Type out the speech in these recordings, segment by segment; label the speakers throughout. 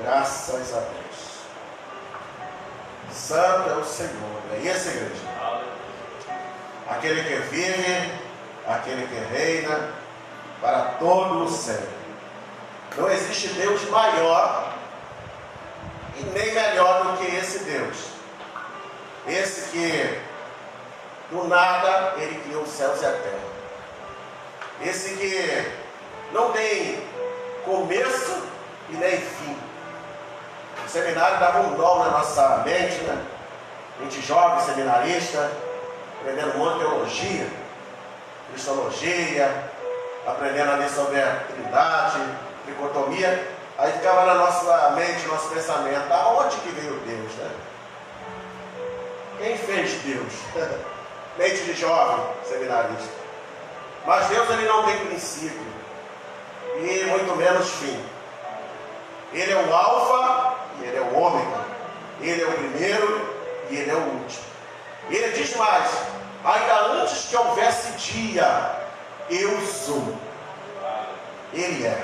Speaker 1: Graças a Deus. Santo é o Senhor. É essa igreja. Aquele que vive, aquele que reina para todo o sempre. Não existe Deus maior e nem melhor do que esse Deus. Esse que do nada ele criou os céus e a terra. Esse que não tem começo e nem fim. O seminário dava um nó na nossa mente, né? A gente jovem, seminarista, aprendendo um monte de teologia, cristologia, aprendendo ali sobre a Trindade, tricotomia. Aí ficava na nossa mente, nosso pensamento, aonde que veio Deus, né? Quem fez Deus? Mente de jovem, seminarista. Mas Deus, ele não tem princípio e muito menos fim. Ele é o alfa e ele é o ômega. Ele é o primeiro e ele é o último. E ele diz mais: ainda antes que houvesse dia, eu sou. Ele é,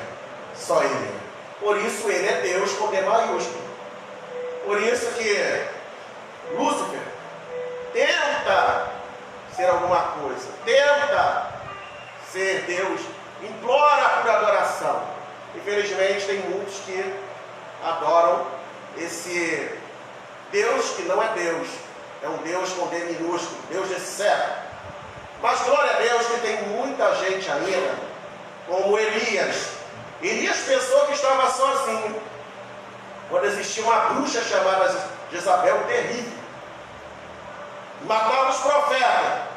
Speaker 1: só ele é. Por isso ele é Deus com D maiúsculo. Por isso que Lúcifer tenta ser alguma coisa, tenta ser Deus, implora por adoração. Infelizmente tem muitos que adoram esse Deus que não é Deus, é um Deus com D minúsculo, Deus desse século. Mas glória a Deus que tem muita gente ainda, como Elias. Elias pensou que estava sozinho, quando existia uma bruxa chamada Jezabel terrível, matava os profetas.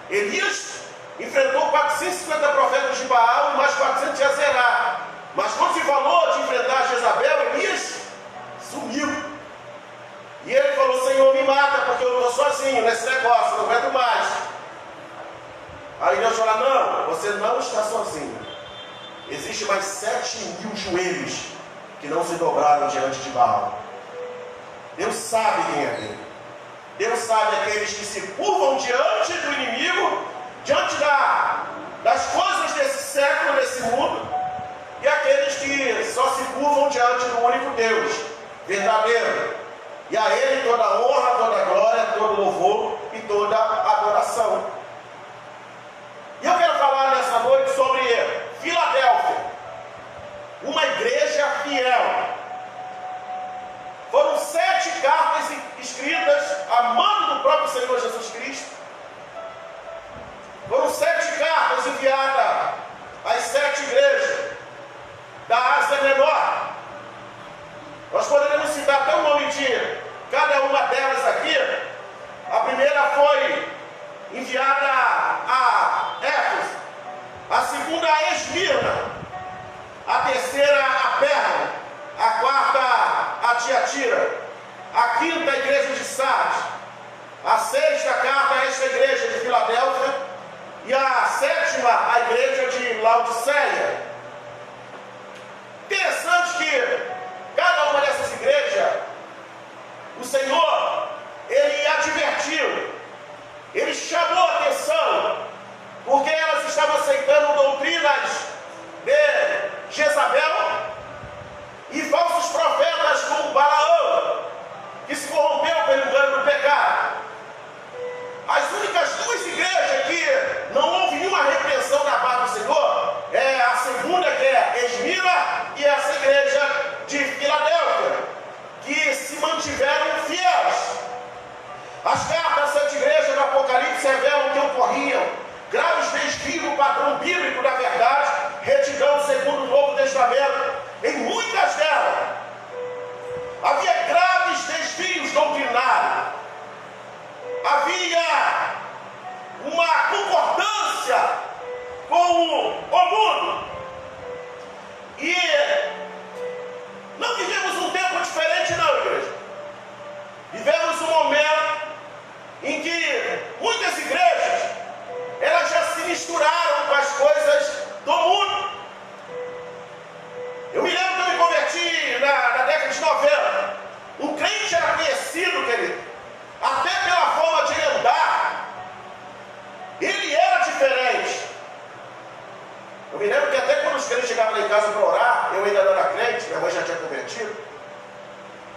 Speaker 1: Elias enfrentou 450 profetas de Baal e mais 400 de Azerá. Mas quando se falou de enfrentar Jezabel, Elias sumiu. E ele falou: Senhor, me mata, porque eu estou sozinho nesse negócio, não aguento mais. Aí Deus fala: não, você não está sozinho. Existem mais 7.000 joelhos que não se dobraram diante de Baal. Deus sabe quem é ele. Deus sabe aqueles que se curvam diante do inimigo, diante das coisas desse século, desse mundo, e aqueles que só se curvam diante do único Deus verdadeiro. E a Ele toda a honra, toda a glória, todo louvor e toda a adoração. E eu quero falar nessa noite sobre Filadélfia, uma igreja fiel. Foram 7 cartas escritas a mando do próprio Senhor Jesus Cristo. Foram 7 cartas enviadas às 7 igrejas da Ásia Menor. Nós poderíamos citar até o nome de cada uma delas aqui. A primeira foi enviada a Éfeso, a segunda a Esmirna, a terceira a Pérgamo, a quarta a Tiatira, a quinta a igreja de Sardes, a sexta carta a esta igreja de Filadélfia e a sétima a igreja de Laodiceia. Interessante que cada uma dessas igrejas, o Senhor, Ele advertiu, Ele chamou a atenção, porque elas estavam aceitando doutrinas de Jezabel e falsos profetas como Balaão, que se corrompeu pelo engano do pecado. As únicas 2 igrejas que não houve nenhuma repreensão da parte do Senhor é a segunda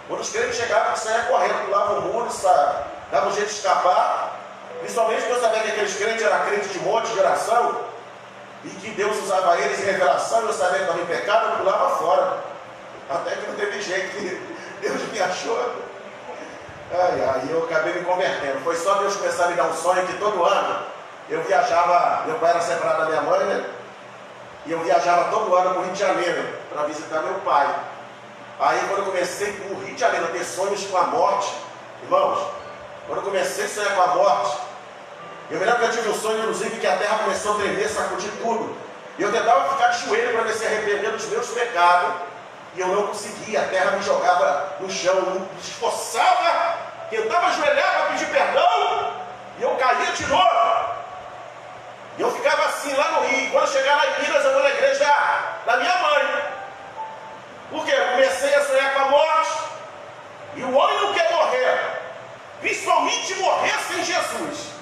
Speaker 1: Quando os crentes chegavam, saia correndo, pulavam o muro, dava um jeito de escapar. Principalmente porque eu sabia que aqueles crentes eram crentes de monte, de oração, e que Deus usava eles em revelação, eu sabia que estava em pecado, eu pulava fora. Até que não teve jeito, que Deus me achou. Aí eu acabei me convertendo. Foi só Deus começar a me dar um sonho que todo ano eu viajava, meu pai era separado da minha mãe, né? E eu viajava todo ano para o Rio de Janeiro para visitar meu pai. Aí quando eu comecei no Rio de Janeiro a ter sonhos com a morte, irmãos, quando eu comecei a sonhar com a morte, eu me lembro que eu tive um sonho, inclusive, que a terra começou a tremer, sacudir tudo. E eu tentava ficar de joelho para ver se arrepender dos meus pecados. E eu não conseguia, a terra me jogava no chão, me esforçava, tentava ajoelhar para pedir perdão, e eu caía de novo. E eu ficava assim lá no Rio. Quando eu chegar lá em Minas, eu vou na igreja da minha mãe. Por quê? Eu comecei a sonhar com a morte. E o homem não quer morrer, principalmente morrer sem Jesus.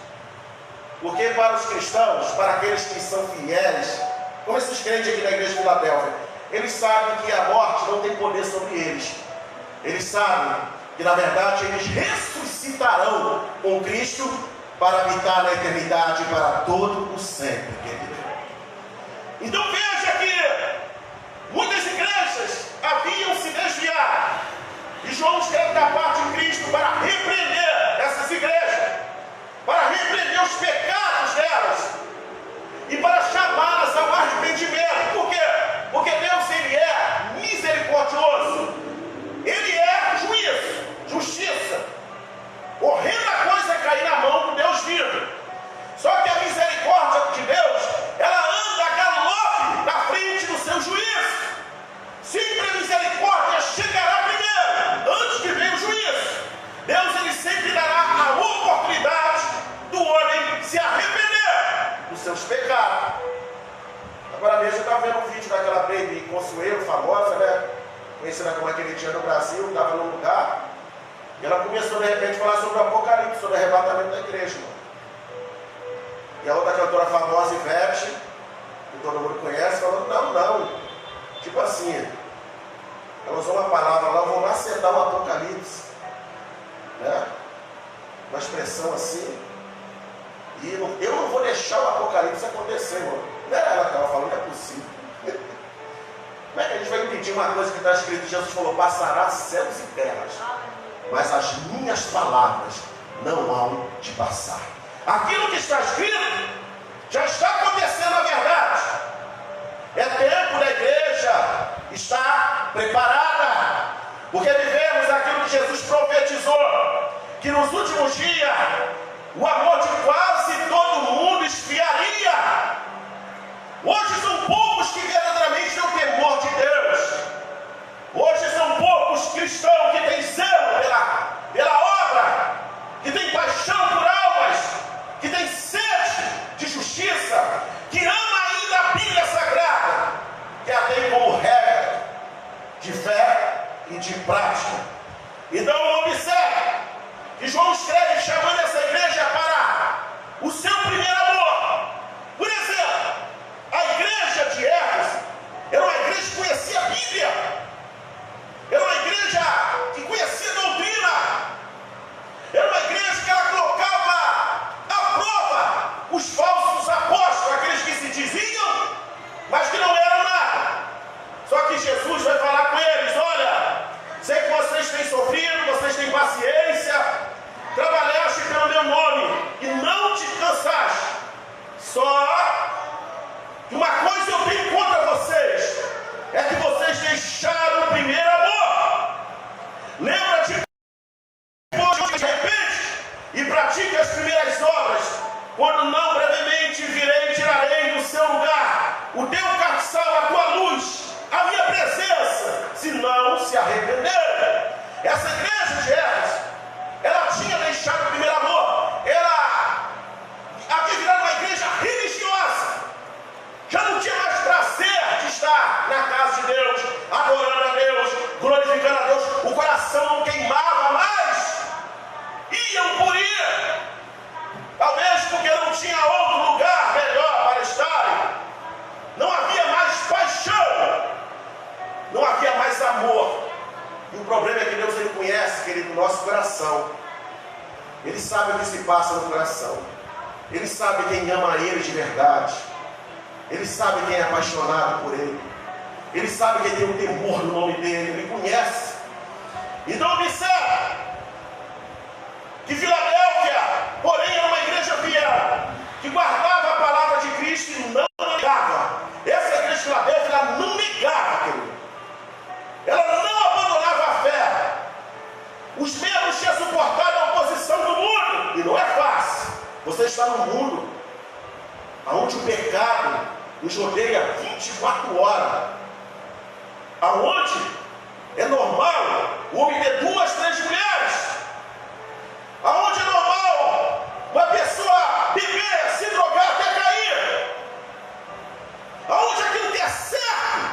Speaker 1: Porque para os cristãos, para aqueles que são fiéis, como esses crentes aqui da igreja de Filadélfia, eles sabem que a morte não tem poder sobre eles. Eles sabem que na verdade eles ressuscitarão com Cristo para habitar na eternidade para todo o sempre, querido. Então veja que muitas igrejas haviam se desviado. E João escreve da parte de Cristo para repreender essas igrejas, para repreender os pecados delas e para chamá-las ao arrependimento. Por quê? Porque Deus, Ele é misericordioso, Ele é juízo, justiça. Horrenda coisa é cair na mão do Deus vivo. Só que a misericórdia de Deus, ela anda a galope na frente do seu juízo. Sempre a misericórdia chegará primeiro, antes que venha o juízo. Deus, Ele sempre dará a oportunidade do homem se arrepender dos seus pecados. Agora mesmo eu estava vendo um vídeo daquela Baby Consuelo, famosa, né? Conhecida como aquele dia no Brasil, estava num lugar. E ela começou de repente a falar sobre o Apocalipse, sobre o arrebatamento da igreja. Mano. E a outra cantora famosa, Ivete, que todo mundo conhece, falou, não. Tipo assim, ela usou uma palavra lá, vou macetar o Apocalipse. Né? Uma expressão assim. E eu não vou deixar o Apocalipse acontecer, mano. Não era ela que estava falando, não é possível. Como é que a gente vai impedir uma coisa que está escrito? Jesus falou, passará céus e terras, mas as minhas palavras não hão de passar. Aquilo que está escrito já está acontecendo na verdade. É tempo da igreja estar preparada, porque vivemos aquilo que Jesus profetizou, que nos últimos dias o amor de quase todo mundo esfriaria. Hoje são poucos que verdadeiramente têm o temor de Deus. Hoje são poucos cristãos que têm zelo pela obra, que têm paixão por almas, que têm sede de justiça, que ama ainda a Bíblia Sagrada, que a tem como regra de fé e de prática. Então observe que João escreve chamando essa igreja para o seu primeiro amor. Por exemplo, a igreja de Éfeso era uma igreja que conhecia a Bíblia, era uma igreja que conhecia a doutrina, era uma igreja que ela colocava à prova os falsos apóstolos, aqueles que se diziam, mas que não eram nada. Só que Jesus vai falar com eles, olha, sei que vocês têm sofrido, vocês têm paciência, trabalhaste pelo meu nome e não te cansaste. Só que uma coisa eu tenho contra vocês, é que vocês deixaram o primeiro amor. Lembra-te, depois de repente, e pratique as primeiras obras, quando não brevemente virei e tirarei do seu lugar o teu castiçal, a tua luz, a minha presença, se não se arrepender. Essa igreja de Éfeso, ela tinha deixado o primeiro amor, ela havia virado uma igreja religiosa, já não tinha mais prazer de estar na casa de Deus, adorando a Deus, glorificando a Deus, o coração não queimava mais, iam por ir, talvez porque não tinha outro lugar melhor para estarem, não havia mais paixão, não havia mais amor. E o problema é que Deus, Ele querido, o nosso coração. Ele sabe o que se passa no coração. Ele sabe quem ama Ele de verdade. Ele sabe quem é apaixonado por Ele. Ele sabe quem tem um temor no nome dEle. Ele conhece. Então observe que Filadélfia, porém, era uma igreja fiel, que guardava a palavra de Cristo e não negava. Essa igreja de Filadélfia, ela não negava, querido. Ela não abandonava a fé. Os membros tinham suportado a oposição do mundo. E não é fácil. Você está no mundo onde o pecado nos rodeia 24 horas. Aonde é normal o homem ter 2, 3 mulheres. Aonde é normal uma pessoa beber, se drogar até cair. Aonde aquilo que é certo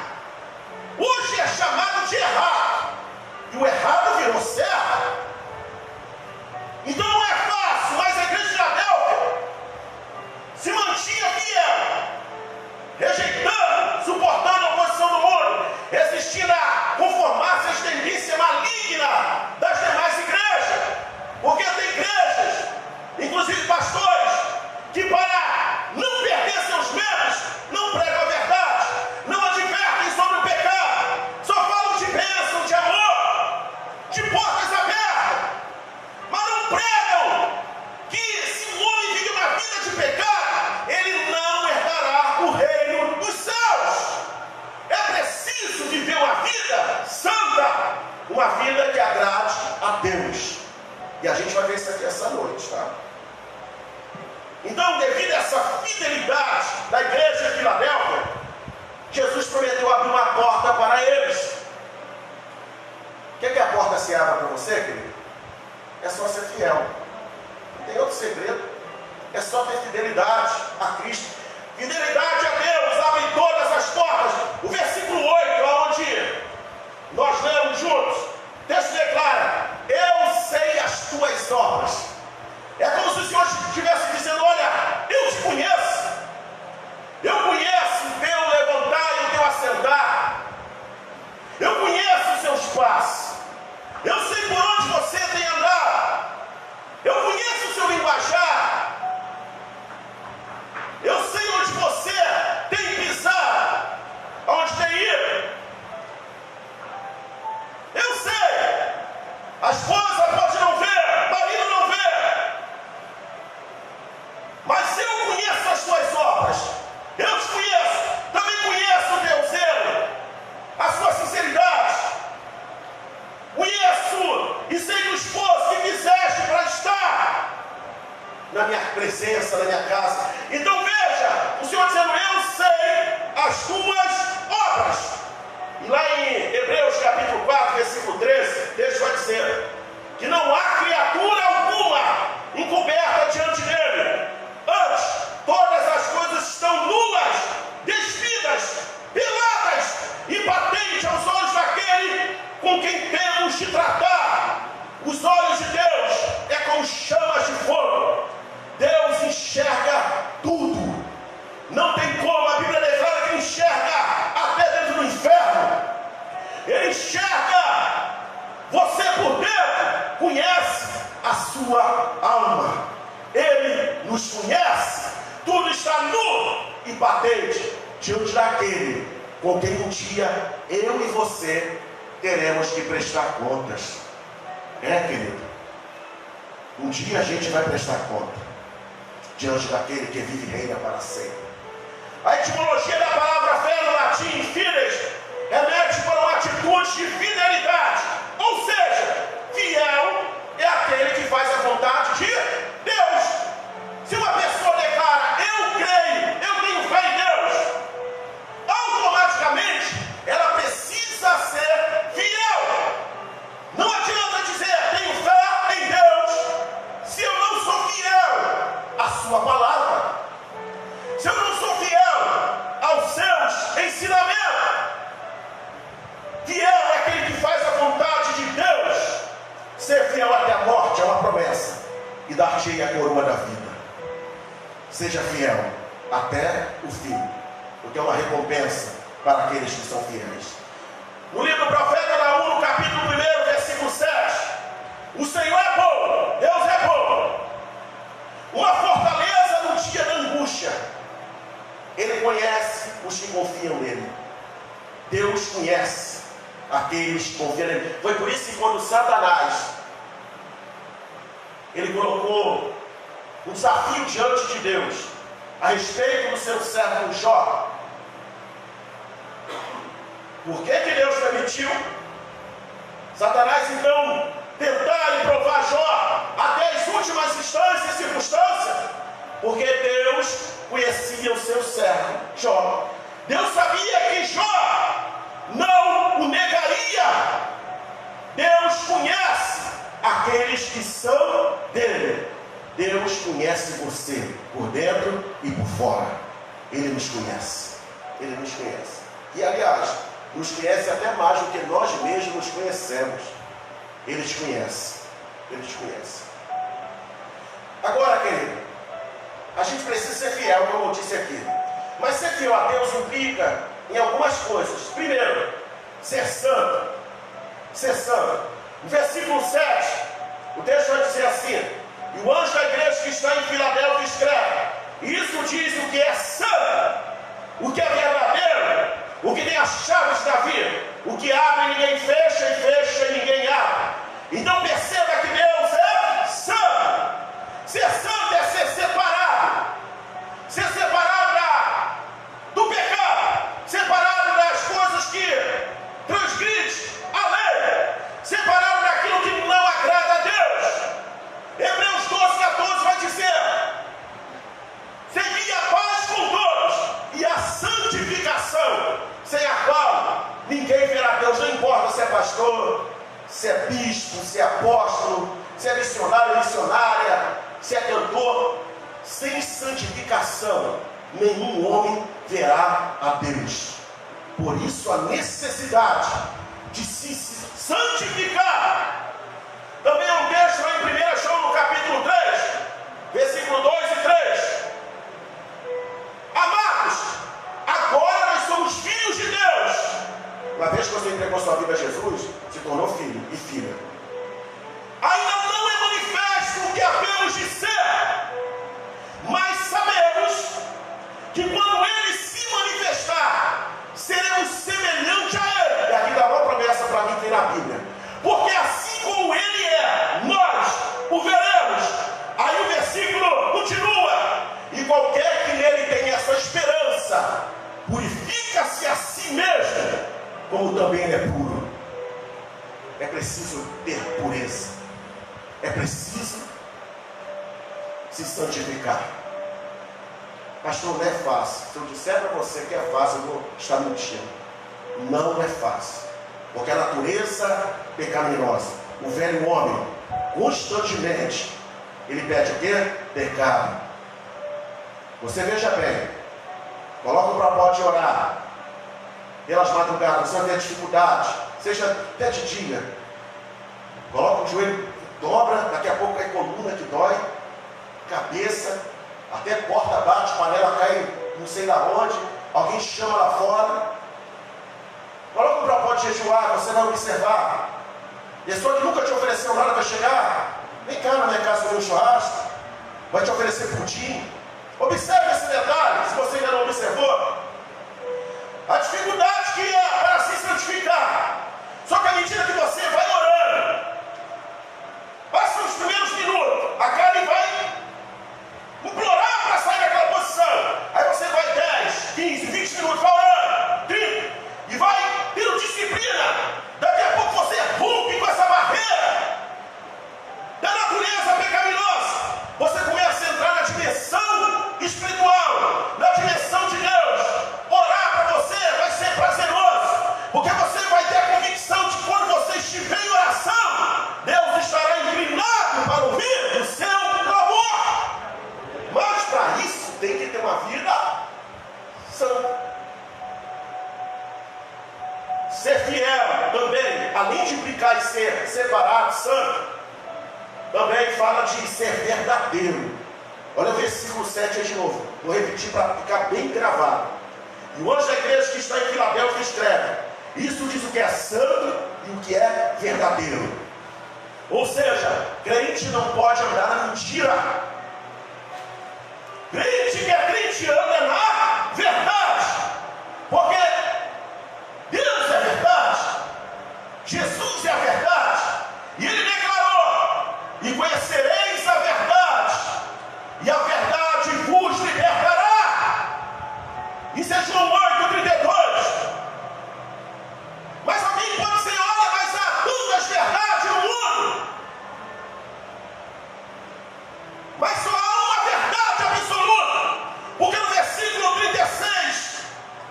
Speaker 1: hoje é chamado de errado. E o errado virou certo. Então não é fácil, mas a igreja de Filadélfia se mantinha fiel, rejeitando, suportando a oposição do mundo, resistindo a conformar-se às tendências malignas das demais igrejas. Porque tem igrejas, inclusive pastores, que para não perder seus membros, não pregam a verdade, não advertem sobre o pecado, só falam de bênção, de amor, de portas abertas, mas não pregam que se o homem vive uma vida de pecado, ele não herdará o reino dos céus. É preciso viver uma vida santa, uma vida que agrade a Deus. E a gente vai ver isso aqui essa noite, tá? Então, devido a essa fidelidade da igreja de Filadélfia, Jesus prometeu abrir uma porta para eles. Quer que a porta se abra para você, querido? É só ser fiel. Não tem outro segredo. É só ter fidelidade a Cristo. Fidelidade a Deus abre todas as portas. O versículo 8, onde nós lemos juntos, o texto declara: eu sei as tuas obras. É como se o Senhor estivesse dizendo: olha, eu te conheço. Eu conheço o teu levantar e o teu assentar. Eu conheço os seus passos. Eu sei por onde você tem andado. Eu conheço o seu linguajar. Eu sei onde você tem pisado, onde tem ido. Eu sei. A esposa pode não ver, o marido não vê. Mas eu conheço as tuas obras. Eu te conheço. Também conheço o teu zelo, a sua sinceridade. Conheço e sei do esforço que fizeste para estar na minha presença, na minha casa. Então veja, o Senhor dizendo: eu sei as tuas obras. E lá em Hebreus capítulo 4, versículo 13, Deus vai dizer que não há criatura alguma encoberta diante dele. Antes, todas as coisas estão nuas, despidas, peladas e patentes aos olhos daquele com quem temos de tratar. Os olhos de Deus é como chamas de fogo. Deus enxerga tudo. Não tem como, a Bíblia declara que enxerga até dentro do inferno. Ele enxerga você por dentro, conhece a sua alma. Ele nos conhece. Tudo está nu e patente diante daquele com quem um dia eu e você teremos que prestar contas. Querido, um dia a gente vai prestar conta diante daquele que vive e reina para sempre. A etimologia da palavra fé no latim, fides, remete para uma atitude de fidelidade. Ou seja, fiel é aquele que faz a vontade de Deus. Se uma pessoa declara: eu creio, eu tenho fé em Deus, automaticamente ela precisa ser fiel. Não adianta dizer: tenho fé em Deus, se eu não sou fiel à sua palavra, se eu não sou fiel aos seus ensinamentos. Fiel é aquele que faz a vontade de Deus. Ser fiel até a morte é uma promessa, e dar-te a coroa da vida. Seja fiel até o fim, porque é uma recompensa para aqueles que são fiéis. No livro do profeta Naum, no capítulo 1, versículo 7, aqueles que confiam nele. Foi por isso que quando Satanás ele colocou um desafio diante de Deus a respeito do seu servo Jó, por que Deus permitiu Satanás então tentar e provar Jó até as últimas instâncias e circunstâncias? Porque Deus conhecia o seu servo Jó. Deus sabia que Jó não o negaria. Deus conhece aqueles que são dele. Deus conhece você por dentro e por fora. Ele nos conhece. Ele nos conhece. E aliás, nos conhece até mais do que nós mesmos nos conhecemos. Ele te conhece. Ele te conhece. Agora, querido, a gente precisa ser fiel, como eu disse aqui. Mas ser fiel a Deus implica em algumas coisas. Primeiro, ser santo. Ser santo. No versículo 7, o texto vai dizer assim: e o anjo da igreja que está em Filadélfia escreve: isso diz o que é santo, o que é verdadeiro, o que tem as chaves da vida, o que abre ninguém fecha, e fecha e ninguém abre. Então perceba que Deus é santo. Ser santo é ser separado. Ser separado do pecado, separado das coisas que transgride a lei, separado daquilo que não agrada a Deus. Hebreus 12:14 vai dizer: segui a paz com todos e a santificação, sem a qual ninguém verá Deus. Não importa se é pastor, se é bispo, se é apóstolo, se é missionário, missionária, se é cantor. Sem santificação nenhum homem verá a Deus. Por isso a necessidade de se santificar. Também é um texto lá em 1 João, no capítulo 3, versículo 2 e 3. Amados, agora nós somos filhos de Deus. Uma vez que você entregou sua vida a Jesus, se tornou filho e filha. Ainda não é manifesto o que havemos de ser, mas sabemos que quando Ele se manifestar, seremos semelhantes a Ele. E aqui dá uma promessa para mim que tem na Bíblia. Porque assim como Ele é, nós o veremos. Aí o versículo continua: e qualquer que nele tenha essa esperança, purifica-se a si mesmo, como também Ele é puro. É preciso ter pureza. É preciso se santificar. Pastor, não é fácil. Se eu disser para você que é fácil, eu vou estar mentindo. Não é fácil. Porque a natureza pecaminosa, o velho homem, constantemente, ele pede o quê? Pecado. Você veja bem, coloca o propósito de orar pelas madrugadas, você vai ter dificuldade, seja até de dia. Coloca o joelho, dobra, daqui a pouco é coluna que dói, cabeça, até porta bate, panela cai não sei da onde, alguém chama lá fora. Coloca um propósito de jejuar, você vai observar. Pessoa que nunca te ofereceu nada vai chegar: vem cá na minha casa comer um churrasco, vai te oferecer pudim. Observe esse detalhe, se você ainda não observou. A dificuldade que é para se santificar. Só que à medida que você vai orando, passa os primeiros minutos, a carne vai implorar para sair daquela posição. Aí você vai 10, 15, 20 minutos, vai orando, 30, e vai tendo disciplina. Daqui a pouco você rompe com essa barreira da natureza pecaminosa. Você começa a entrar na dimensão espiritual, na dimensão de Deus. Orar para você vai ser prazeroso, porque você vai ter a convicção de que quando você estiver em oração, Deus estará inclinado para ouvir o seu clamor. Mas para isso tem que ter uma vida santa. Ser fiel também, além de implicar em ser separado, santo, também fala de ser verdadeiro. Olha o versículo 7 aí de novo. Vou repetir para ficar bem gravado. E o anjo da igreja que está em Filadélfia escreve: isso diz o que é santo e o que é verdadeiro. Ou seja, crente não pode andar na mentira. Crente que é crente anda na verdade. Porque Deus é verdade. Jesus é a verdade. E ele declarou: e conhecereis a verdade, e a verdade vos libertará. Isso é João 8:32. Mas alguém pode dizer: olha, mas há tantas verdades no mundo. Mas só há uma verdade absoluta. Porque no versículo 36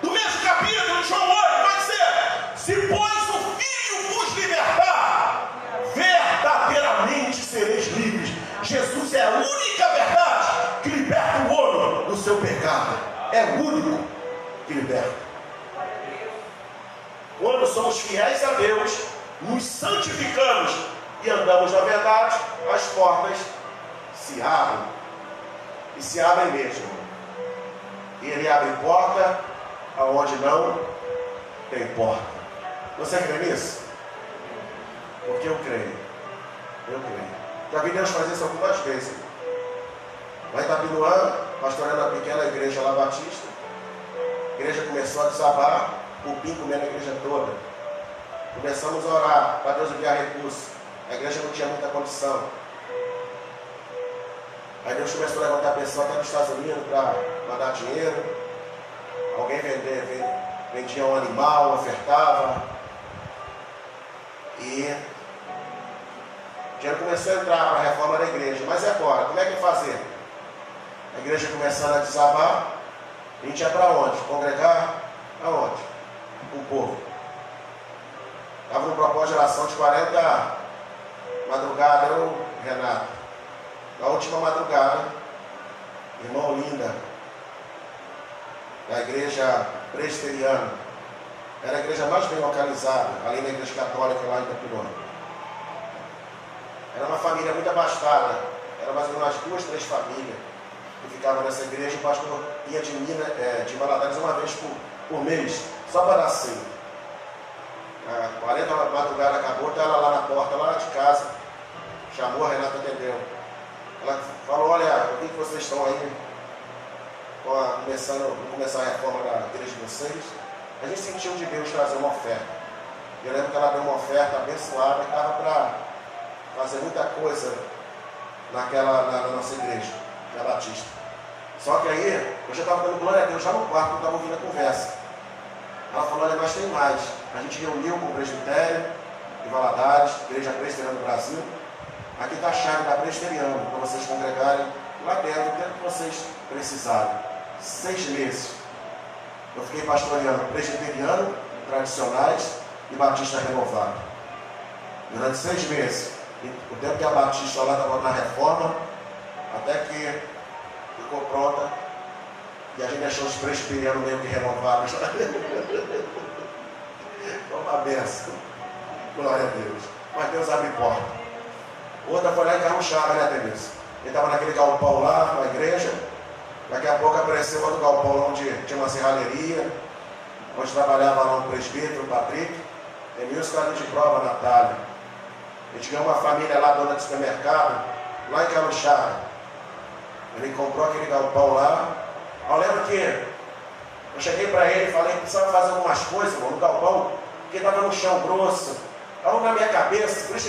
Speaker 1: do mesmo capítulo de João 8 vai dizer: se pois o Filho vos libertar, verdadeiramente sereis livres. Jesus é a única verdade que liberta o homem do seu pecado. É o único que liberta. Quando somos fiéis a Deus, nos santificamos e andamos na verdade, as portas se abrem. E se abrem mesmo. E Ele abre porta aonde não tem porta. Você crê nisso? Porque eu creio. Eu creio. Já vi Deus fazer isso algumas vezes. Lá em Itapiruã, pastoreando a pequena igreja lá batista, a igreja começou a desabar, o cupim comendo a igreja toda. Começamos a orar para Deus enviar recursos. A igreja não tinha muita condição. Aí Deus começou a levantar pessoas até nos Estados Unidos para mandar dinheiro. Alguém vendia um animal, ofertava. E o dinheiro começou a entrar para a reforma da igreja. Mas e agora? Como é que ia fazer? A igreja começando a desabar. A gente ia para onde? Congregar? Aonde? O povo. Estava no propósito de oração de 40 madrugadas, eu, Renato. Na última madrugada, irmão Linda, da igreja presbiteriana, era a igreja mais bem localizada, além da igreja católica lá em Itapiruã. Era uma família muito abastada, era mais ou menos umas 2, 3 famílias que ficavam nessa igreja. O pastor ia de Valadares uma vez por mês, só para dar ceia. A 40 madrugada acabou, está ela lá na porta, lá de casa, chamou, a Renata atendeu. Ela falou: olha, eu vi que vocês estão aí começar a reforma da igreja de vocês. A gente sentiu de Deus trazer uma oferta. Eu lembro que ela deu uma oferta abençoada, que estava para fazer muita coisa na nossa igreja, na Batista. Só que aí, eu já estava dando glória a Deus, já no quarto, eu estava ouvindo a conversa. Ela falou: olha, mas tem mais. A gente reuniu com o presbitério de Valadares, igreja presbiteriana do Brasil. Aqui está a chave da presbiteriana, para vocês congregarem lá dentro, o tempo que vocês precisarem. 6 meses. Eu fiquei pastoreando presbiteriano, tradicionais e batista renovado. Durante 6 meses. O tempo que a batista lá estava na reforma, até que ficou pronta. E a gente achou os presbiterianos meio que renovados. Uma benção. Glória a Deus. Mas Deus abre porta. Outra foi lá em Carro-Chaga, né, Denise? Ele estava naquele galpão lá, na igreja. Daqui a pouco apareceu outro galpão onde tinha uma serralheria, onde trabalhava lá um presbítero, o Patrick. Tem 1000 caras de prova, Natália. A gente ganhou uma família lá, dona de supermercado, lá em Carro-Chaga. Ele comprou aquele galpão lá. Eu lembro que eu cheguei para ele e falei que precisava fazer algumas coisas, irmão, no galpão, porque estava no chão grosso. Estava na minha cabeça, por isso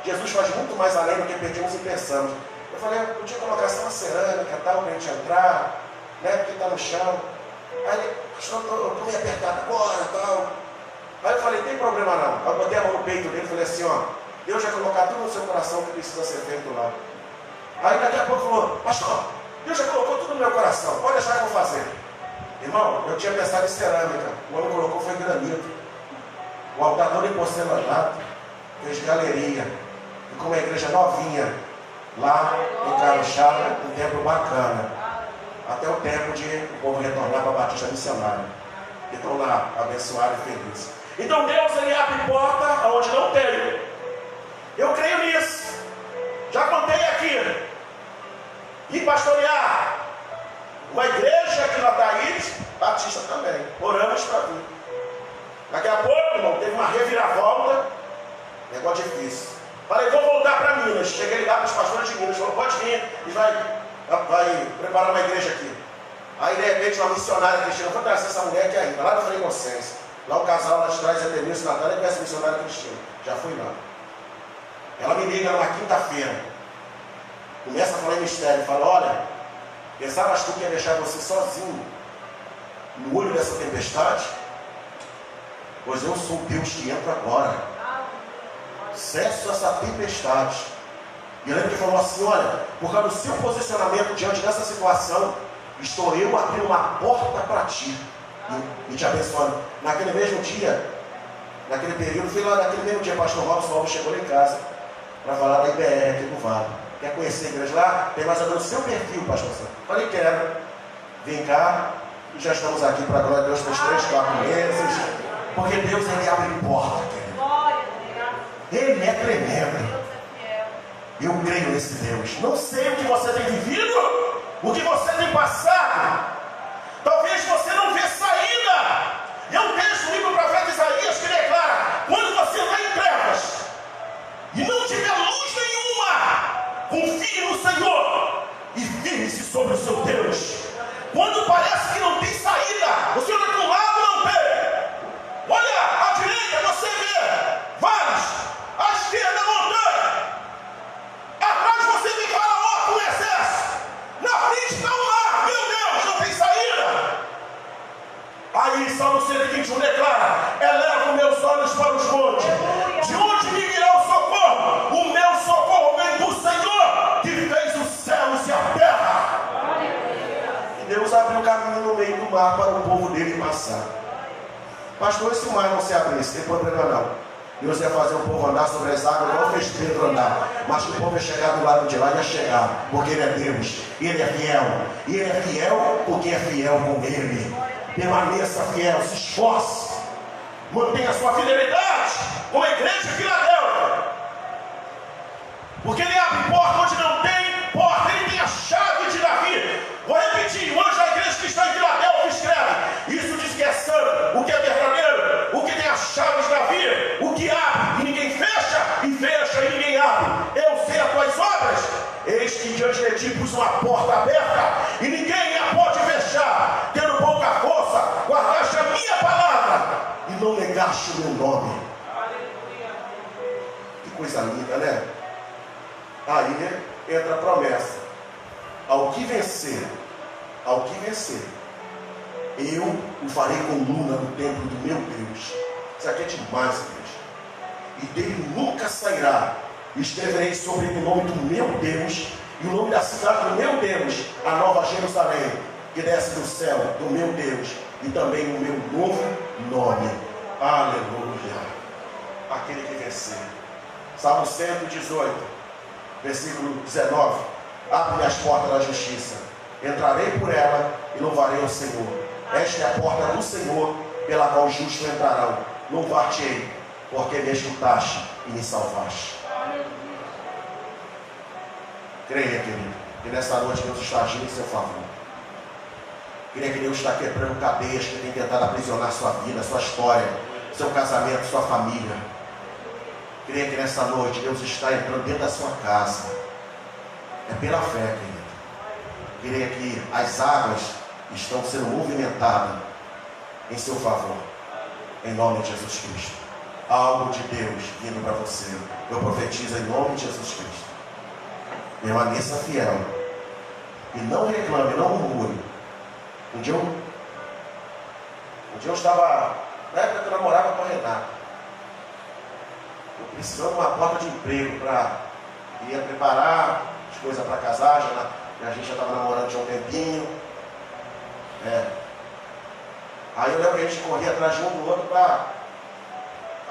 Speaker 1: Jesus faz muito mais além do que pedimos e pensamos. Eu falei: eu podia colocar só uma cerâmica tal, para a gente entrar, né, porque está no chão. Aí ele: pastor, eu estou meio apertado agora tal. Aí eu falei: tem problema não. Aí eu botei a mão no peito dele e falei assim: ó, Deus vai colocar tudo no seu coração que precisa ser feito lá. Aí daqui a pouco falou: pastor, Deus já colocou tudo no meu coração, pode deixar que eu vou fazer. Irmão, eu tinha pensado em cerâmica, o homem colocou foi granito. O altar todo em porcelanato, fez galeria, ficou uma igreja novinha, lá em Carro-Chaga, um templo bacana, até o tempo de o povo retornar para a Batista Missionária, e estão lá, abençoados e felizes. Então Deus, Ele abre porta onde não tem. Eu creio nisso. Já contei aqui, e pastorear uma igreja aqui na Thaís, Batista também, oramos para vir. Daqui a pouco, irmão, teve uma reviravolta, negócio difícil. Falei: vou voltar para Minas. Cheguei lá para os pastores de Minas, falou: pode vir, e vai preparar uma igreja aqui. Aí de repente uma missionária cristina: vou trazer essa mulher aqui ainda, lá na Frei Inocência. Lá o casal lá de trás, a Denilson Natália, conhece a missionária Cristina. Já fui lá. Ela me liga numa quinta-feira. Começa a falar em mistério. Fala, olha, pensavas tu que ia deixar você sozinho no olho dessa tempestade? Pois eu sou o Deus que entra agora. Cesso essa tempestade. E lembra que falou assim, olha, por causa do seu posicionamento diante dessa situação, estou eu abrindo uma porta para ti. E te abençoando. Naquele mesmo dia, naquele período, fui lá naquele mesmo dia, pastor Robson chegou lá em casa para falar da IBR aqui no Vale. Quer conhecer a igreja lá? Tem mais ou menos o seu perfil, pastor Santo. Falei, quero. Vem cá. E já estamos aqui para a glória de Deus pelos 3, 4 meses. Porque Deus, Ele abre porta, querido. Ele é tremendo. Eu creio nesse Deus. Não sei o que você tem vivido, o que você tem passado. Talvez você não vê saída. E é um texto do livro do profeta Isaías que declara: quando você está em trevas e não tiver luz nenhuma, confie no Senhor e firme-se sobre o seu Deus. Quando parece que não tem saída, o Senhor está de um lado, não tem. Olha, à direita você vê vales, à esquerda montanha, atrás você vê Faraó com exército, na frente está o mar. Meu Deus, não tem saída. Aí Salmo 121 declara: eleva meus olhos para os montes, de onde me virá o socorro? O meu socorro vem do Senhor, que fez os céus e a terra. E Deus abriu o caminho no meio do mar para o povo dele passar. Pastor, se o mar não se abrisse, tem problema não. Deus ia fazer o povo andar sobre as águas, não fez Pedro andar. Mas o povo ia chegar do lado de lá, ia chegar, porque Ele é Deus, Ele é fiel. E Ele é fiel porque é fiel com Ele. Permaneça fiel, se esforce, mantenha a sua fidelidade com a igreja de Filadélfia. Porque Ele abre porta onde não tem porta, Ele tem a chave de Davi. Vou repetir, o anjo da igreja que está em Filadélfia escreve: isso diz que é santo, o que é verdadeiro, o que tem a chave de Davi, o que abre e ninguém fecha, e fecha e ninguém abre. Eu sei as tuas obras, eis que diante de ti pus uma porta aberta, e ninguém a pode fechar. Tendo pouca força, guardaste a minha palavra, e não negaste o meu nome. Que coisa linda, né? Aí entra a promessa: ao que vencer, eu o farei coluna no templo do meu Deus. Isso aqui é demais, igreja. E dele nunca sairá. Escreverei sobre ele o nome do meu Deus e o nome da cidade do meu Deus, a nova Jerusalém, que desce do céu, do meu Deus, e também o meu novo nome. Aleluia. Aquele que vencer. Salmo 118, versículo 19. Abre as portas da justiça, entrarei por ela e louvarei ao Senhor. Esta é a porta do Senhor, pela qual os justos entrarão. Louvar-te-ei, porque me escutaste e me salvaste. Creia, querido, que nesta noite Deus está agindo em seu favor. Creia que Deus está quebrando cadeias que tem tentado aprisionar sua vida, sua história, seu casamento, sua família. Creia que nesta noite Deus está entrando dentro da sua casa. É pela fé, querido. Creia que as águas estão sendo movimentadas em seu favor. Em nome de Jesus Cristo. Algo de Deus vindo para você. Eu profetizo em nome de Jesus Cristo. Permaneça fiel. E não reclame, não murmure. Um dia eu estava, na época que eu namorava com a Renata, eu precisando de uma porta de emprego para ir preparar as coisas para casar, a gente já estava namorando já um tempinho. Aí eu lembro que a gente corria atrás de um do outro para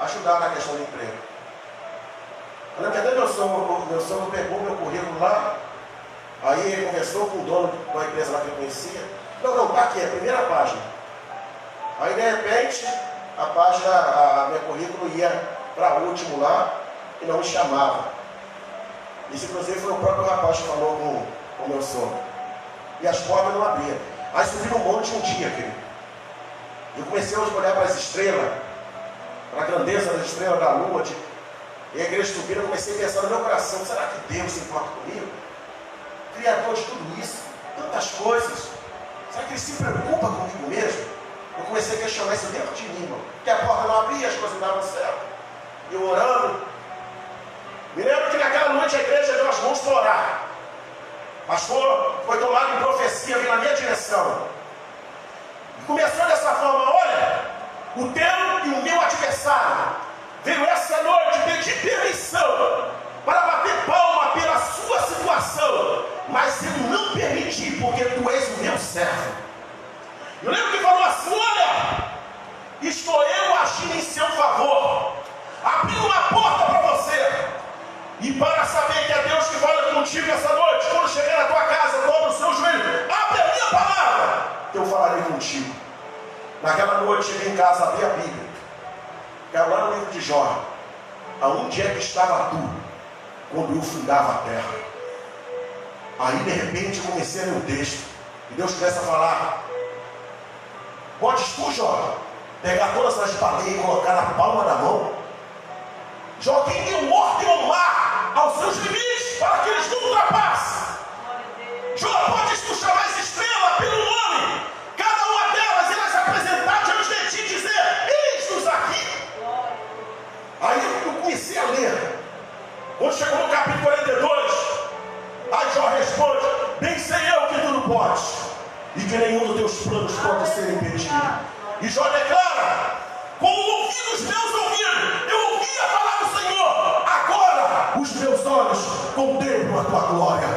Speaker 1: ajudar na questão do emprego. Eu lembro que até meu sogro pegou meu currículo lá, aí ele conversou com o dono da empresa lá que eu conhecia. Não, tá aqui, é a primeira página. Aí de repente, a página, meu currículo ia para o último lá e não me chamava. Isso inclusive foi o próprio rapaz que falou com o meu sogro. E as portas não abriam. Aí subi no monte um dia, querido. Eu comecei a olhar para as estrelas, para a grandeza das estrelas da lua, e a igreja subindo, eu comecei a pensar no meu coração: será que Deus se importa comigo? Criador de tudo isso, tantas coisas. Será que Ele se preocupa comigo mesmo? Eu comecei a questionar isso dentro de mim, irmão. Porque a porta não abria, as coisas não davam certo. E eu orando. Me lembro que naquela noite a igreja deu as mãos para orar. Pastor, foi tomado em profecia, veio na minha direção. E começou dessa forma: olha, o teu e o meu adversário veio essa noite pedir permissão para bater palma pela sua situação, mas eu não permiti, porque tu és o meu servo. Eu lembro que falou assim: olha, estou eu agindo em seu favor, abrindo uma porta para você. E para saber que é Deus que fala contigo essa noite, quando chegar na tua casa, dobra o seu joelho, abre a minha palavra, eu falarei contigo. Naquela noite cheguei em casa, abri a Bíblia, caiu lá no livro de Jó. Aonde é que estava tu quando eu fundava a terra? Aí de repente comecei a ler o texto, e Deus começa a falar: podes tu, Jó, pegar todas as baleias e colocar na palma da mão? Jó, quem deu ordem ao mar, aos seus limites, para que eles não ultrapassem? Jó, podes tu chamar as estrelas pelo nome, cada uma delas elas apresentar diante de ti e dizer: eis-nos aqui. Aí eu comecei a ler. Quando chegou no capítulo 42, aí Jó responde: bem sei eu que tudo podes, e que nenhum dos teus planos pode ser impedido. E Jó declara: com o ouvido dos meus ouvidos, eu ouvi a palavra do Senhor, agora os meus olhos contemplam a tua glória.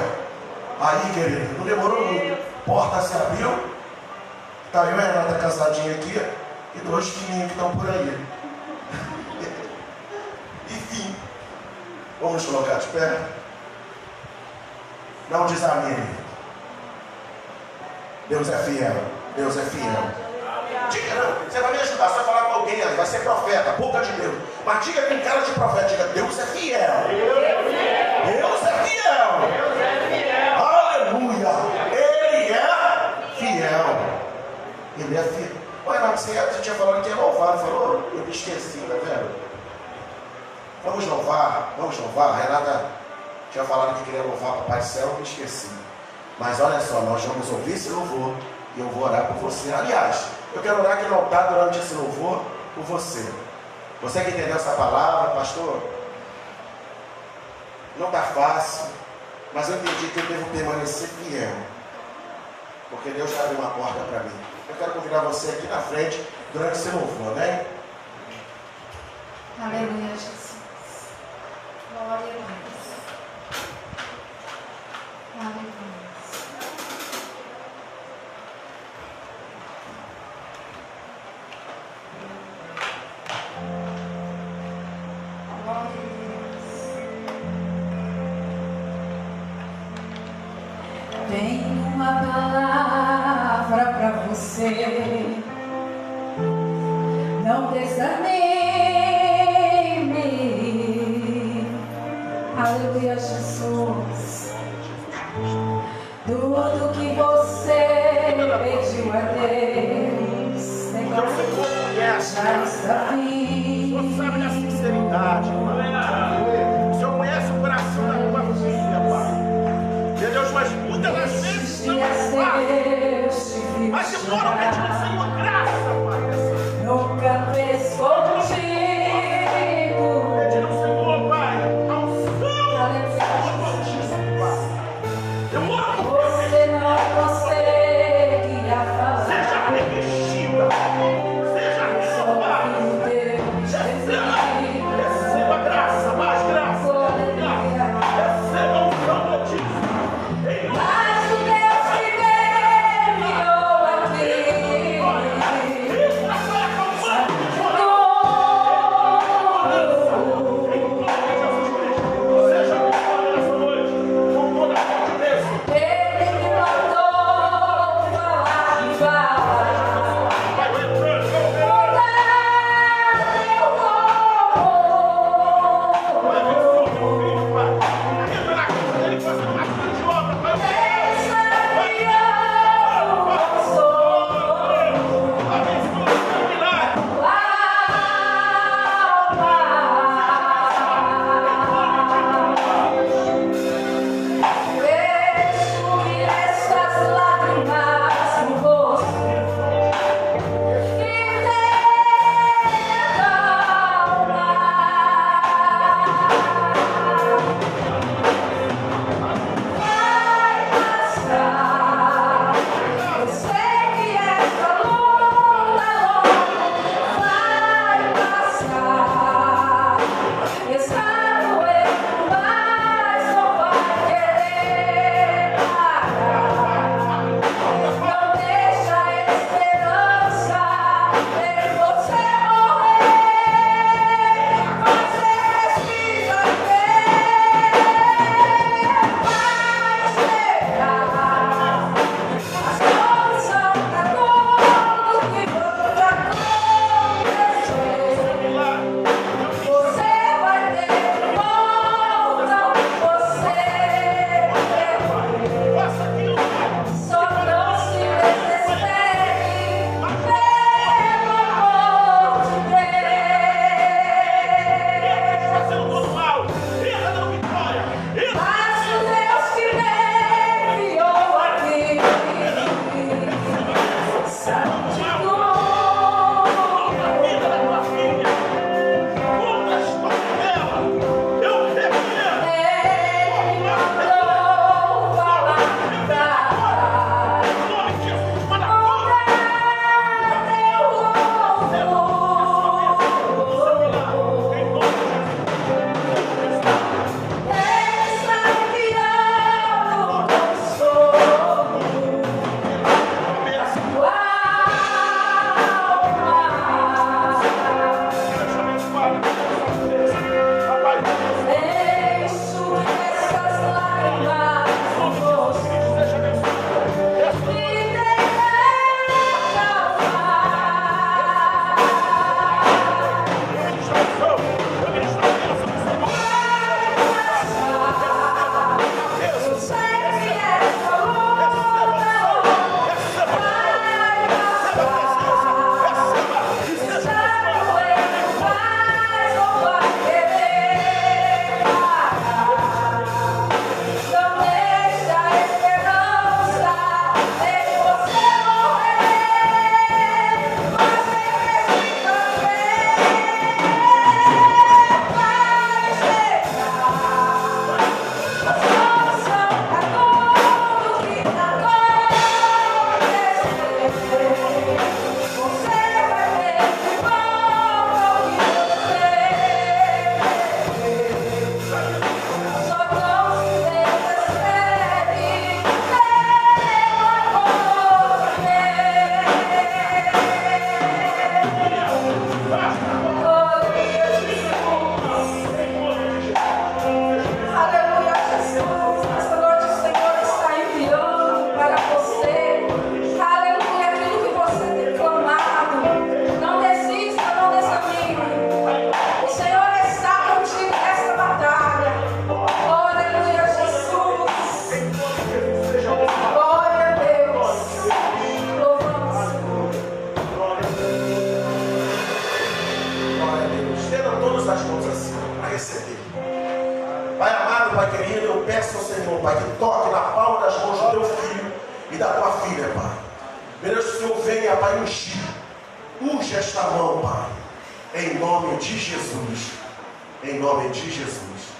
Speaker 1: Aí, querido, não demorou muito, porta se abriu, está eu e a Renata casadinha aqui, e dois filhinhos que estão por aí. Enfim, vamos colocar de pé. Não desanime. Deus é fiel. Deus é fiel. Diga, não, você vai me ajudar, você vai falar com alguém, vai ser profeta, boca de Deus. Mas diga com cara de profeta, diga: Deus é fiel. Deus é fiel. Deus é fiel. Aleluia. Ele é fiel. Ele é fiel. Olha, Renato, você tinha falado que ia louvar, falou? Eu me esqueci, tá vendo? Vamos louvar, vamos louvar. A Renata tinha falado que queria louvar o Papai do Céu, eu me esqueci. Mas olha só, nós vamos ouvir esse louvor e eu vou orar por você. Aliás, eu quero orar aqui no altar durante esse louvor por você. Você que entendeu essa palavra, pastor, não está fácil, mas eu entendi que eu devo permanecer fiel, porque Deus já abriu uma porta para mim. Eu quero convidar você aqui na frente durante esse louvor, amém?
Speaker 2: Aleluia, Jesus. Glória a Deus. Aleluia. Tenho uma palavra para você. Não desanime. Aleluia, Jesus. Tudo que você pediu a Deus, já está vindo.
Speaker 1: O Senhor sabe da sinceridade, Pai. O Senhor conhece o coração da tua filha, Pai. Meu Deus, mas muitas das vezes não é fácil. Mas se foram pedindo ao Senhor graça, Pai.
Speaker 2: Nunca me escondi.
Speaker 1: Pedindo ao Senhor, Pai, ao Santo, Pai. Eu oro por
Speaker 2: você não consegue falar.
Speaker 1: Seja revestida, seja renovada. Receba graça, mais graça. Receba um santo disso.
Speaker 2: Mas o Deus que me enviou aqui
Speaker 1: Pai amado, Pai querido, eu peço ao Senhor, Pai, que toque na palma das mãos do teu filho e da tua filha, Pai. Meu Deus, que o Senhor venha, Pai, ungir. Unge esta mão, Pai. Em nome de Jesus. Em nome de Jesus.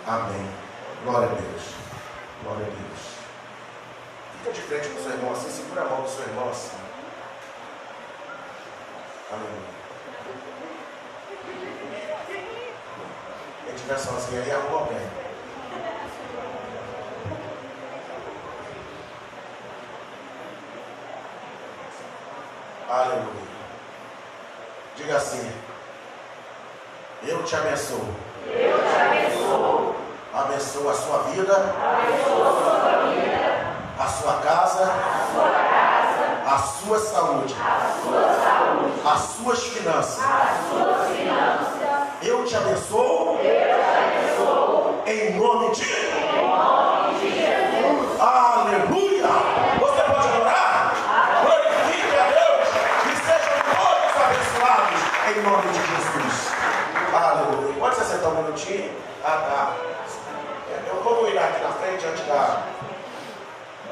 Speaker 1: Amém. Glória a Deus. Glória a Deus. Fica de frente com o seu irmão assim, segura a mão do seu irmão assim. Amém. Quem estiver sozinho aí, arruma alguém. Aleluia. Diga assim: eu te abençoo.
Speaker 3: Eu te abençoo.
Speaker 1: Abençoo a sua vida.
Speaker 3: Abençoo a sua vida.
Speaker 1: A sua casa.
Speaker 3: A sua casa.
Speaker 1: A sua saúde.
Speaker 3: A sua saúde.
Speaker 1: As suas finanças.
Speaker 3: As suas finanças.
Speaker 1: Eu te abençoo.
Speaker 3: Eu te abençoo.
Speaker 1: Em nome de Jesus. Aleluia! Você pode orar? Glorifique a Deus e sejam todos abençoados em nome de Jesus. Aleluia! Pode se sentar um minutinho? Tá. Eu vou ir aqui na frente antes da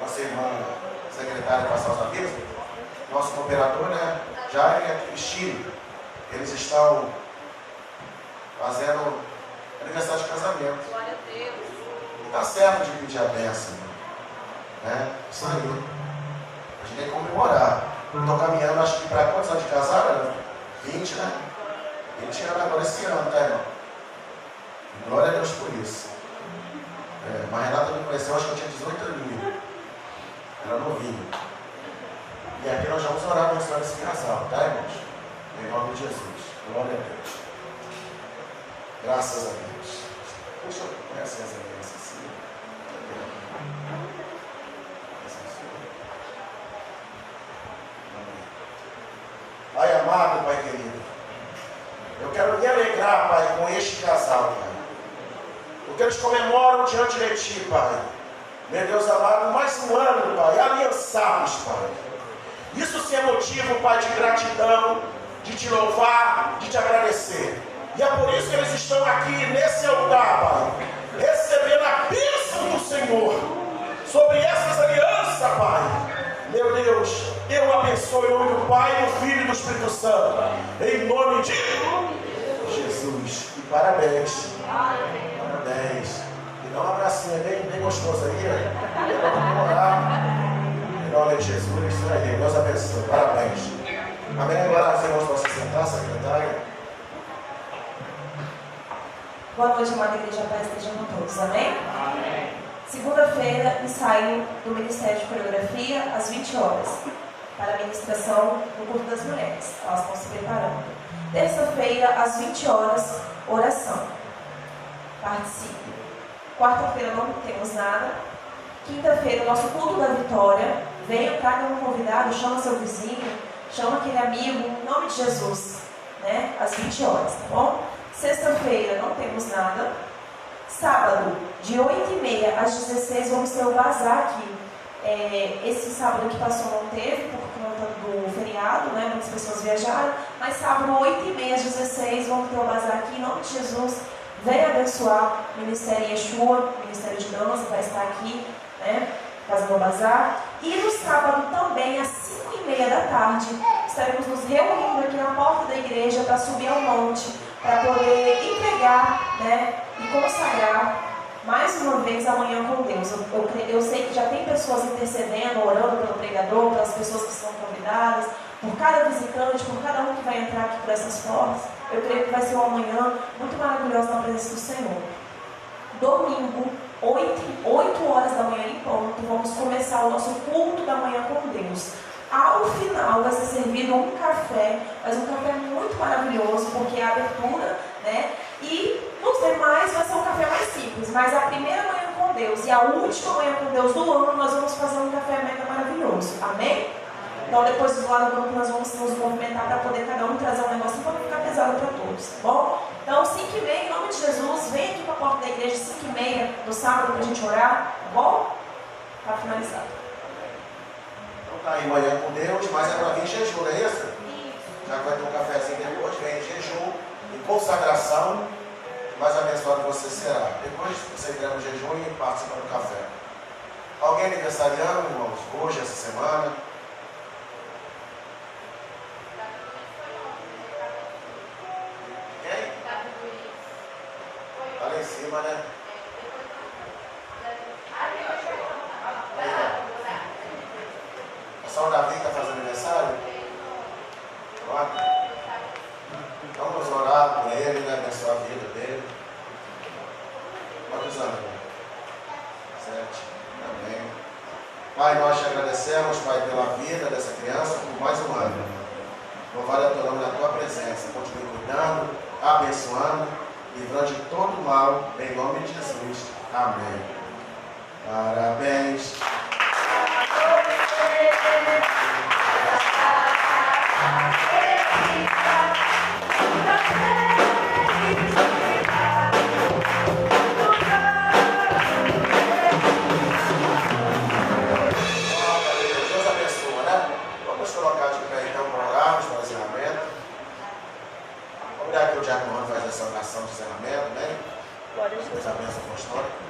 Speaker 1: nossa irmã secretária passar os avisos. Nosso cooperador, né? Jair e a Cristina. Eles estão fazendo aniversário de casamento.
Speaker 2: Glória a Deus.
Speaker 1: Está certo de pedir a bênção, né? Isso aí. A gente tem que comemorar. Estou caminhando, acho que para quantos anos de casado? Né? 20, né? 20 anos agora esse ano, tá, irmão? Glória a Deus por isso. Mas a Renata me conheceu, acho que eu tinha 18 anos. Era novinho. E aqui nós vamos orar abençoando esse casal, tá, irmãos? Em nome de Jesus. Glória a Deus. Graças a Deus. Deixa eu conhecer as alianças assim. Pai amado, Pai querido, eu quero me alegrar, Pai, com este casal, Pai. Porque eles comemoram diante de Ti, Pai. Meu Deus amado, mais um ano, Pai, aliançados, Pai. Isso sim é motivo, Pai, de gratidão, de Te louvar, de Te agradecer. E é por isso que eles estão aqui nesse altar, Pai, recebendo a bênção do Senhor sobre essas alianças, Pai. Meu Deus, eu abençoo em nome do Pai, do Filho e do Espírito Santo. Em nome de Jesus. E parabéns. Parabéns. E dá um abracinho bem gostoso aí, né? Vamos orar. Em nome de Jesus. Isso aí. Deus abençoe. Parabéns. Amém. Agora os irmãos possam sentar, secretária.
Speaker 4: Boa noite, amada igreja, paz esteja com todos, amém? Segunda-feira, ensaio do Ministério de Coreografia, às 20 horas, para a ministração no culto das mulheres. Elas estão se preparando. Terça-feira, às 20 horas, oração. Participe. Quarta-feira não temos nada. Quinta-feira, nosso culto da vitória. Venha, traga um convidado, chama seu vizinho, chama aquele amigo, em nome de Jesus, né? Às 20 horas, tá bom? Sexta-feira não temos nada. Sábado, de 8h30 às 16h, vamos ter o bazar aqui. Esse sábado que passou não teve, por conta do feriado, né? Muitas pessoas viajaram. Mas sábado, 8h30 às 16h, vamos ter o bazar aqui. Em nome de Jesus, venha abençoar o Ministério Yeshua, o Ministério de Dança, vai estar aqui, né? Fazendo o bazar. E no sábado também, às 5h30 da tarde, estaremos nos reunindo aqui na porta da igreja para subir ao monte, para poder entregar, né, e consagrar mais uma vez a manhã com Deus. Eu sei que já tem pessoas intercedendo, orando pelo pregador, pelas pessoas que são convidadas, por cada visitante, por cada um que vai entrar aqui por essas portas. Eu creio que vai ser uma manhã muito maravilhosa na presença do Senhor. Domingo, 8 horas da manhã em ponto, vamos começar o nosso culto da manhã com Deus. Ao final vai ser servido um café, mas um café muito maravilhoso, porque é a abertura, né? E nos demais vai ser um café mais simples, mas a primeira manhã com Deus e a última manhã com Deus do ano, nós vamos fazer um café mega maravilhoso. Amém? Então depois do lado do grupo nós vamos nos movimentar para poder cada um trazer um negócio para não ficar pesado para todos, tá bom? Então 5h30, em nome de Jesus, vem aqui para a porta da igreja 5h30 no sábado para a gente orar, tá bom? Tá finalizado.
Speaker 1: Tá aí manhã com Deus, mas é para vir em jejum, não é isso? Já que vai ter um cafezinho depois, vem em jejum, em consagração, mais abençoado você será. Depois você entra no jejum e participa do café. Alguém aniversariando, irmãos, hoje, essa semana? Quem? Tá lá em cima, né? Só o Davi está fazendo aniversário? Pronto. Vamos orar por ele, né? Abençoar a vida dele. Quantos anos? 7. Amém. Pai, nós te agradecemos, Pai, pela vida dessa criança por mais um ano. Louvado é o teu nome na tua presença. Continue cuidando, abençoando, livrando de todo mal, em nome de Jesus. Amém. Parabéns. Deus abençoa, né? Vamos colocar de pé então para orarmos para o encerramento. Obrigado que o diácono faz essa oração de encerramento, né? Deus abençoe a apostólica.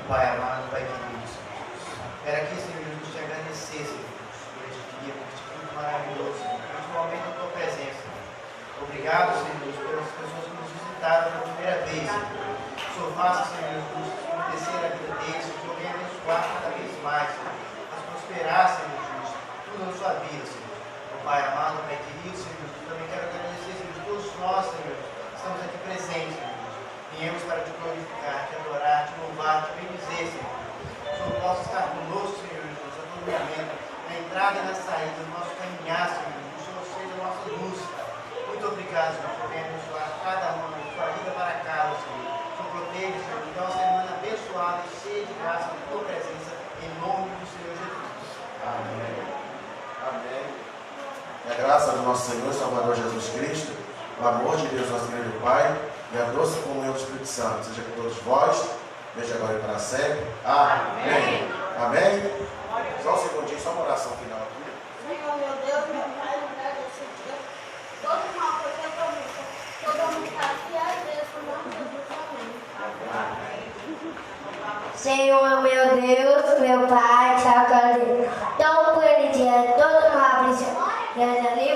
Speaker 5: Pai amado, Pai querido, Senhor Jesus. Era aqui, Senhor Jesus, te agradecer, Senhor Jesus, por este dia, por este culto maravilhoso, Senhor, por este momento da tua presença. Obrigado, Senhor Jesus, pelas pessoas que nos visitaram pela primeira vez, Senhor. O Senhor faça, Senhor Jesus, acontecer a vida deles, que o Senhor venha abençoar cada vez mais, Senhor. Mas prosperar, Senhor Jesus, tudo na sua vida, Senhor. Pai amado, Pai querido, Senhor Jesus, também quero agradecer, Senhor, todos nós, Senhor, que estamos aqui presentes, Senhor. Viemos para te glorificar, te adorar, te louvar, te bendizer, Senhor. Que o Senhor possa estar conosco, Senhor Jesus, a todo momento, na entrada e na saída, no nosso caminhar, Senhor Jesus. Que o Senhor seja a nossa luz. Muito obrigado, Senhor, por venha abençoar cada um, a sua vida para casa, Senhor. Que o Senhor proteja, Senhor, que é uma semana abençoada e cheia de graça na tua presença, em nome do Senhor Jesus.
Speaker 1: Amém. Amém. E a graça do nosso Senhor e Salvador Jesus Cristo, o amor de Deus, nosso grande Pai, e a doce comunhão do Espírito Santo, seja com todos vós, desde agora e para sempre. Amém. Amém. Só um segundinho, só uma oração final aqui.
Speaker 6: Senhor, meu Deus, meu Pai, obrigado esse dia. Todo mal foi que eu tomei. Todo mundo está aqui, agradeço o nome de Jesus. Amém.
Speaker 7: Senhor, meu Deus, meu Pai, te agradeço. Tão por ele dia, todo mal, e